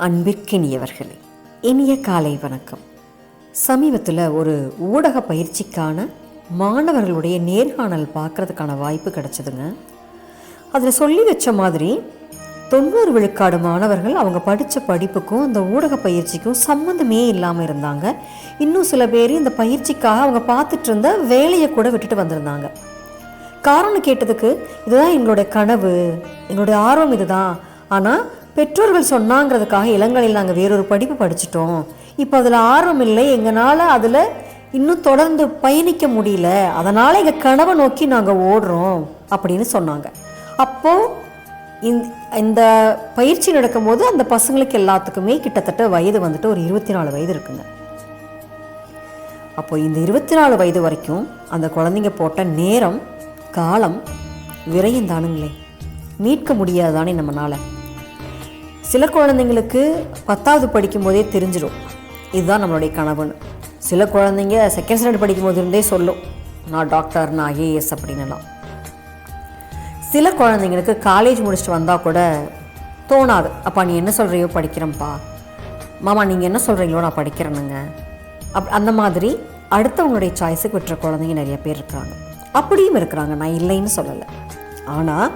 அன்பிற்கினியவர்களே, இனிய காலை வணக்கம். சமீபத்தில் ஒரு ஊடக பயிற்சிக்கான மாணவர்களுடைய நேர்காணல் பார்க்குறதுக்கான வாய்ப்பு கிடச்சிதுங்க. அதில் சொல்லி வச்ச மாதிரி 90 விழுக்காடு மாணவர்கள் அவங்க படித்த படிப்புக்கும் அந்த ஊடக பயிற்சிக்கும் சம்மந்தமே இல்லாமல் இருந்தாங்க. இன்னும் சில பேர் இந்த பயிற்சிக்காக அவங்க பார்த்துட்டு இருந்த வேலையை கூட விட்டுட்டு வந்திருந்தாங்க. காரணம் கேட்டதுக்கு, இதுதான் எங்களுடைய கனவு, எங்களுடைய ஆர்வம் இதுதான், ஆனால் பெற்றோர்கள் சொன்னாங்கிறதுக்காக இளங்கலையில் நாங்கள் வேறொரு படிப்பு படிச்சிட்டோம், இப்போ அதில் ஆர்வம் இல்லை, எங்களால் அதில் இன்னும் தொடர்ந்து பயணிக்க முடியல, அதனால் எங்கள் கனவை நோக்கி நாங்கள் ஓடுறோம் அப்படின்னு சொன்னாங்க. அப்போது இந்த பயிற்சி நடக்கும்போது அந்த பசங்களுக்கு எல்லாத்துக்குமே கிட்டத்தட்ட வயது வந்துட்டு ஒரு 24 வயது இருக்குங்க. அப்போது இந்த 24 வயது வரைக்கும் அந்த குழந்தைங்க போட்ட நேரம் காலம் விரையும் தானுங்களே, மீட்க முடியாதானே நம்மளால். சில குழந்தைங்களுக்கு 10வது படிக்கும் போதே தெரிஞ்சிடும் இதுதான் நம்மளுடைய கனவுன்னு. சில குழந்தைங்க செகண்ட் ஸ்டாண்டர்ட் படிக்கும் போது இருந்தே சொல்லும், நான் டாக்டர், நான் ஐஏஎஸ் அப்படின்னுலாம். சில குழந்தைங்களுக்கு காலேஜ் முடிச்சுட்டு வந்தால் கூட தோணாது, அப்பா நீ என்ன சொல்கிறியோ படிக்கிறேன்ப்பா, மாமா நீங்கள் என்ன சொல்கிறீங்களோ நான் படிக்கிறேனுங்க, அந்த மாதிரி அடுத்தவங்களுடைய சாய்ஸுக்கு விட்டுற குழந்தைங்க நிறைய பேர் இருக்கிறாங்க. அப்படியும் இருக்கிறாங்க, நான் இல்லைன்னு சொல்லலை. ஆனால்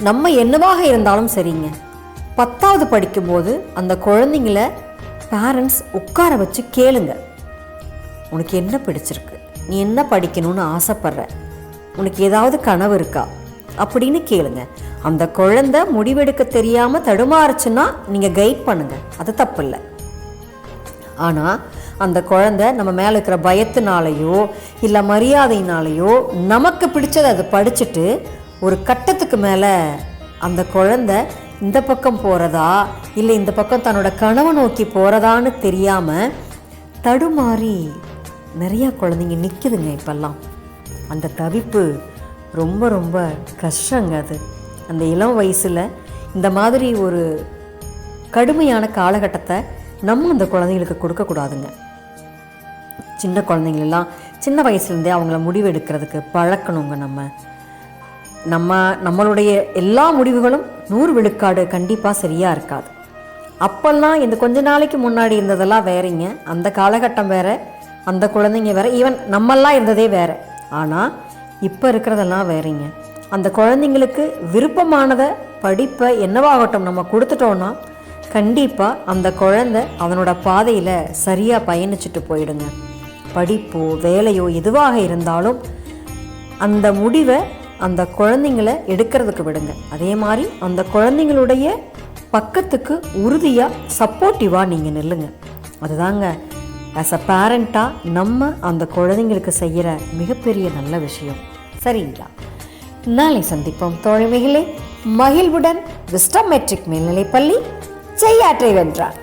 நம்ம என்னவாக இருந்தாலும் சரிங்க, 10வது படிக்கும்போது அந்த குழந்தைங்கள பேரண்ட்ஸ் உட்கார வச்சு கேளுங்க, உனக்கு என்ன பிடிச்சிருக்கு, நீ என்ன படிக்கணும்னு ஆசைப்படுற, உனக்கு ஏதாவது கனவு இருக்கா அப்படின்னு கேளுங்க. அந்த குழந்தை முடிவெடுக்க தெரியாமல் தடுமாறுச்சுன்னா நீங்கள் கைட் பண்ணுங்க, அது தப்பு இல்லை. ஆனால் அந்த குழந்தை நம்ம மேலே இருக்கிற பயத்தினாலேயோ இல்லை மரியாதையினாலேயோ நமக்கு பிடிச்சதை அதை படிச்சுட்டு ஒரு கட்டத்துக்கு மேலே அந்த குழந்தை இந்த பக்கம் போகிறதா இல்லை இந்த பக்கம் தன்னோட கனவை நோக்கி போகிறதான்னு தெரியாமல் தடுமாறி நிறையா குழந்தைங்க நிற்குதுங்க இப்பெல்லாம். அந்த தவிப்பு ரொம்ப ரொம்ப கஷ்டங்க. அது அந்த இளம் வயசில் இந்த மாதிரி ஒரு கடுமையான காலகட்டத்தை நம்ம அந்த குழந்தைங்களுக்கு கொடுக்கக்கூடாதுங்க. சின்ன குழந்தைங்களெல்லாம் சின்ன வயசுலேருந்தே அவங்கள முடிவு எடுக்கிறதுக்கு பழக்கணுங்க. நம்மளுடைய எல்லா முடிவுகளும் 100 விழுக்காடு கண்டிப்பாக சரியாக இருக்காது. அப்போல்லாம் இந்த கொஞ்ச நாளைக்கு முன்னாடி இருந்ததெல்லாம் வேறீங்க, அந்த காலகட்டம் வேறு, அந்த குழந்தைங்க வேறு, ஈவன் நம்மெல்லாம் இருந்ததே வேறு. ஆனால் இப்போ இருக்கிறதெல்லாம் வேறீங்க. அந்த குழந்தைங்களுக்கு விருப்பமானதை படிப்பை என்னவாகட்டும் நம்ம கொடுத்துட்டோன்னா கண்டிப்பாக அந்த குழந்தை அதனோட பாதையில் சரியாக பயணிச்சுட்டு போயிடுங்க. படிப்போ வேலையோ எதுவாக இருந்தாலும் அந்த முடிவை அந்த குழந்தைங்களை எடுக்கிறதுக்கு விடுங்க. அதே மாதிரி அந்த குழந்தைங்களுடைய பக்கத்துக்கு உறுதியாக சப்போர்ட்டிவாக நீங்கள் நில்லுங்க. அதுதாங்க ஆஸ் அ பேரண்ட்டாக நம்ம அந்த குழந்தைங்களுக்கு செய்கிற மிகப்பெரிய நல்ல விஷயம். சரிங்களா? நாளை சந்திப்போம் தோழமைகளே. மகிழ்வுடன் விஸ்டம் மெட்ரிக் மேல்நிலைப்பள்ளி, செய்யாற்றை வென்றார்.